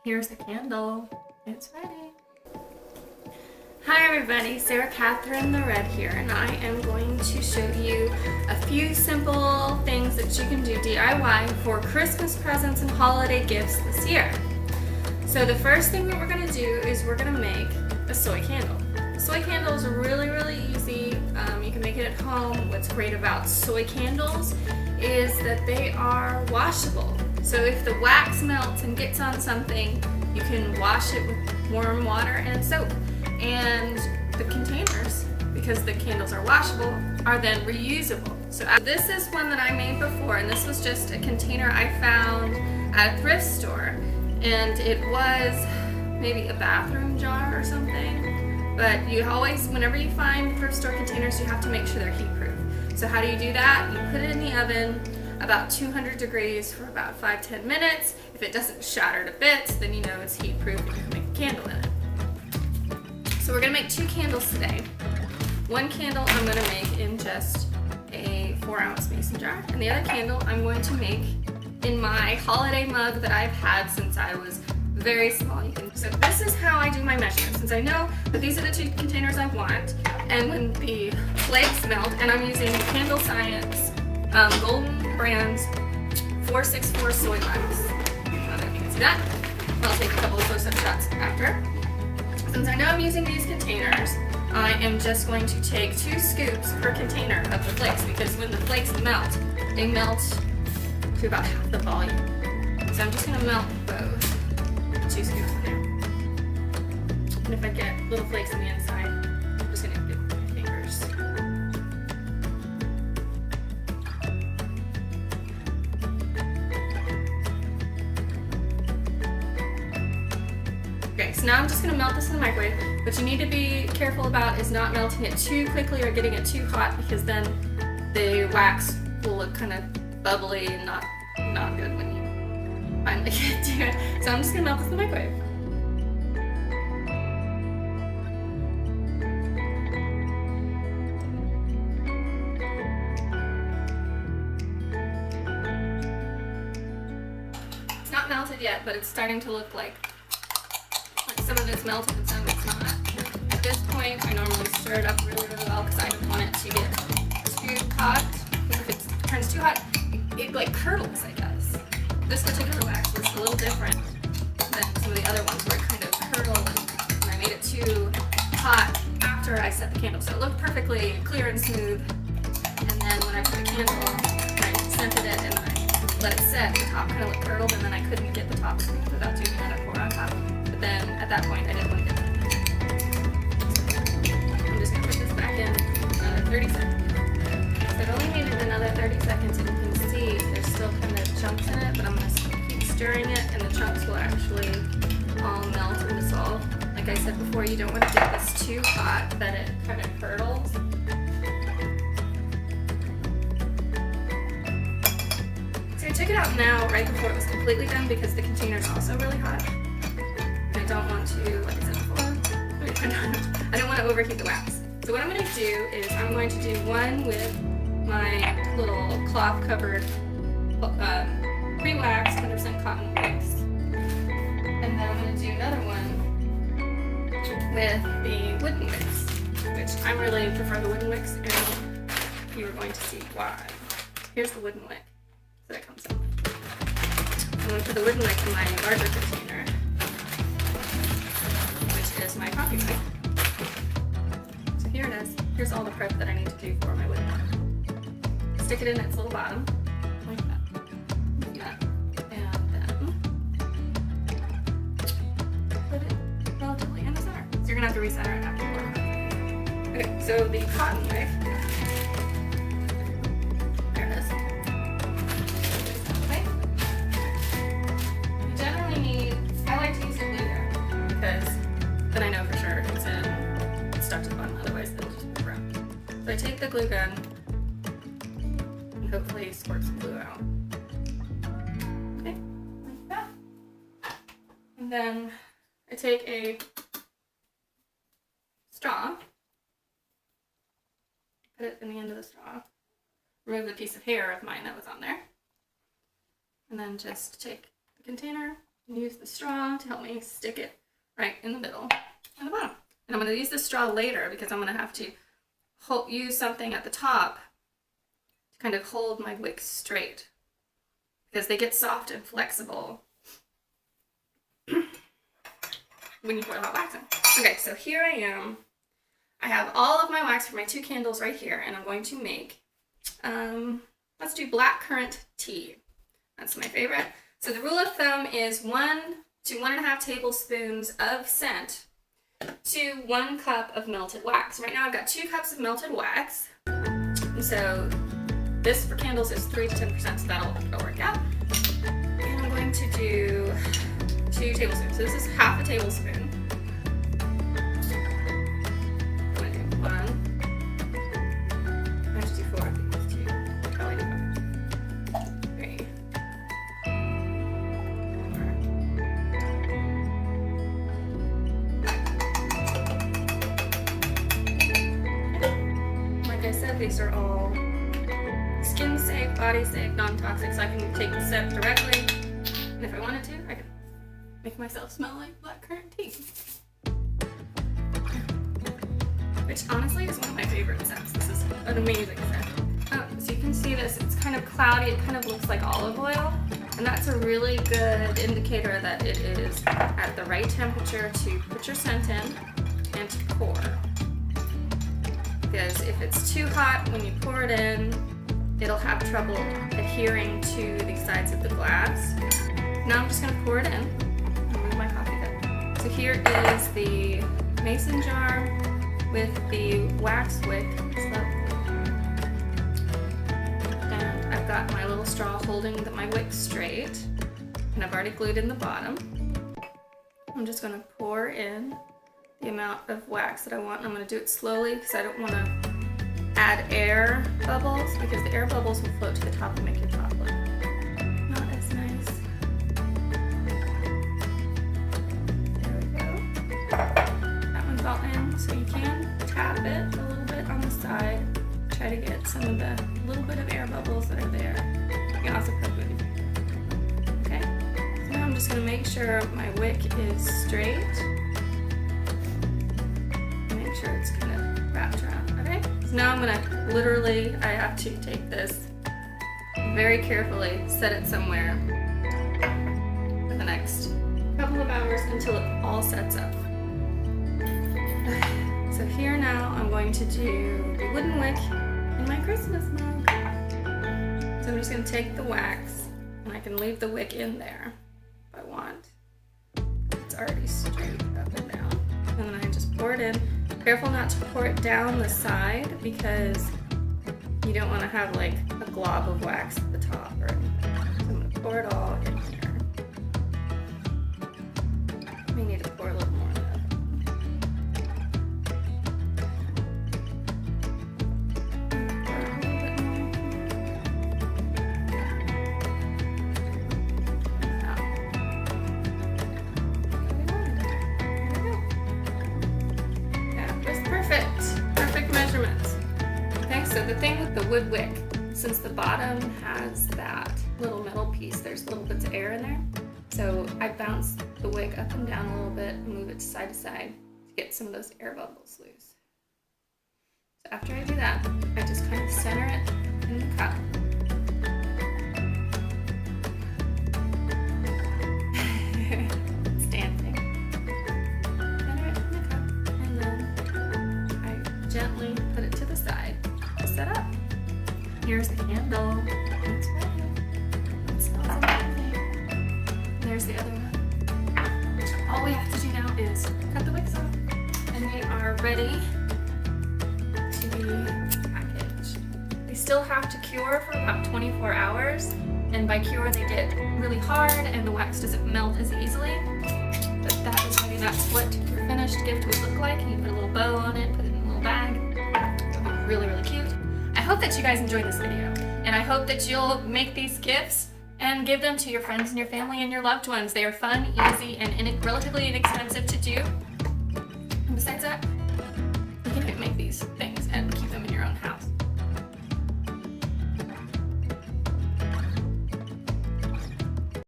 Here's the candle. It's ready. Hi everybody, Sarah Catherine the Red here, and I am going to show you a few simple things that you can do DIY for Christmas presents and holiday gifts this year. So the first thing that we're going to do is we're going to make a soy candle. A soy candle is really easy. You can make it at home. What's great about soy candles is that they are washable. So if the wax melts and gets on something, you can wash it with warm water and soap. And the containers, because the candles are washable, are then reusable. So this is one that I made before, and this was just a container I found at a thrift store. And it was maybe a bathroom jar or something. But you always, whenever you find thrift store containers, you have to make sure they're heat proof. So how do you do that? You put it in the oven about 200 degrees for about 5-10 minutes. If it doesn't shatter to bits, then you know it's heat proof and you can make a candle in it. So we're going to make 2 candles today. One candle I'm going to make in just a 4-ounce mason jar, and the other candle I'm going to make in my holiday mug that I've had since I was very small. So this is how I do my measurements, since I know that these are the 2 containers I want, and when the flakes melt, and I'm using Candle Science Golden Brand 464 Soy Wax. I don't know if you can see that. I'll take a couple of close-up shots after. Since I know I'm using these containers, I am just going to take 2 scoops per container of the flakes, because when the flakes melt, they melt to about half the volume. So I'm just going to melt both 2 scoops in there. And if I get little flakes on the inside, I'm just going to dip my fingers. Okay, so now I'm just going to melt this in the microwave. What you need to be careful about is not melting it too quickly or getting it too hot, because then the wax will look kind of bubbly and not good when you finally get to it. So I'm just going to melt this in the microwave. It's not melted yet, but it's starting to look like some of it's melted and some of it's not. At this point, I normally stir it up really well because I don't want it to get too hot. If it turns too hot, it like curdles, I guess. This particular wax was a little different than some of the other ones where it kind of curdled, and I made it too hot after I set the candle. So it looked perfectly clear and smooth. And then when I put the candle on, I scented it and I let it set, the top kind of looked curdled, and then I couldn't get the top smooth without doing another pour on top. But then at that point, I didn't want to get it. I'm just going to put this back in another 30 seconds. So it only needed another 30 seconds, and you can see there's still kind of chunks in it, but I'm going to keep stirring it, and the chunks will actually all melt and dissolve. Like I said before, you don't want to get this too hot that it kind of curdles. So I took it out now right before it was completely done, because the container is also really hot. I don't want to, like I said before, I don't want to overheat the wax. So what I'm going to do is I'm going to do one with my little cloth covered pre-waxed 100% cotton wicks. And then I'm going to do another one with the wooden wicks, which I really prefer the wooden wicks, and you are going to see why. Here's the wooden wick that it comes in. I'm going to put the wooden wick in my larger container, which is my coffee mug. So here it is. Here's all the prep that I need to do for my wooden mug. Stick it in its little bottom, like that. Like that. And then put it relatively in the center. So you're going to have to recenter it afterward. Okay, so the cotton wick. There it is. Okay. You generally need, I like to use a glue gun, because then I know for sure it's stuck to the bottom, otherwise it'll just move around. So I take the glue gun and hopefully squirt some glue out. Okay, like that. And then I take a straw, put it in the end of the straw, remove the piece of hair of mine that was on there, and then just take the container, use the straw to help me stick it right in the middle and the bottom. And I'm going to use the straw later because I'm going to have to use something at the top to kind of hold my wicks straight because they get soft and flexible when you put hot wax in. Okay, so here I am. I have all of my wax for my 2 candles right here, and I'm going to make, let's do blackcurrant tea. That's my favorite. So the rule of thumb is 1 to 1.5 tablespoons of scent to 1 cup of melted wax. Right now I've got 2 cups of melted wax. And so this for candles is 3 to 10%, so that'll work out. And I'm going to do 2 tablespoons. So this is half a tablespoon. I'm going to do 1. I have to do 4 of these, 2. Probably do 5. 3. 4. Like I said, these are all skin safe, body safe, non-toxic, so I can take the scent directly. And if I wanted to, I could make myself smell like blackcurrant tea. Which honestly is one of my favorite scents. This is an amazing scent. Oh, so you can see this, it's kind of cloudy, it kind of looks like olive oil. And that's a really good indicator that it is at the right temperature to put your scent in and to pour. Because if it's too hot when you pour it in, it'll have trouble adhering to the sides of the glass. Now I'm just going to pour it in. Remove my coffee cup. So here is the mason jar with the wax wick. And I've got my little straw holding my wick straight. And I've already glued in the bottom. I'm just going to pour in the amount of wax that I want. I'm going to do it slowly because I don't want to add air bubbles because the air bubbles will float to the top and make your top look not as nice. There we go. That one's all in, so you can tap it a little bit on the side. Try to get some of the little bit of air bubbles that are there. You can also put it. Okay, so now I'm just going to make sure my wick is straight. Make sure it's kind of wrapped around. Okay, so now I'm gonna literally, I have to take this very carefully, set it somewhere for the next couple of hours until it all sets up. So here now I'm going to do the wooden wick in my Christmas mug. So I'm just gonna take the wax and I can leave the wick in there if I want. It's already straight up and down. And then I just pour it in. Careful not to pour it down the side because you don't want to have like a glob of wax at the top or anything. So I'm going to pour it all in here. We need to pour a little more in that. Pour a little bit more. Perfect measurements. Okay, so the thing with the wood wick, since the bottom has that little metal piece, there's little bits of air in there. So I bounce the wick up and down a little bit and move it side to side to get some of those air bubbles loose. So after I do that, I just kind of center it in the cup. It's dancing. Center it in the cup and then I gently put it to the side to set up. Here's the candle. It's ready. It smells amazing. There's the other one. All we have to do now is cut the wicks off and they are ready to be packaged. They still have to cure for about 24 hours, and by cure they get really hard and the wax doesn't melt as easily. But that's what your finished gift would look like. You put a little bow on it, put it in a little bag. It'll be really, really cute. I hope that you guys enjoyed this video, and I hope that you'll make these gifts and give them to your friends and your family and your loved ones. They are fun, easy, and relatively inexpensive to do. And besides that,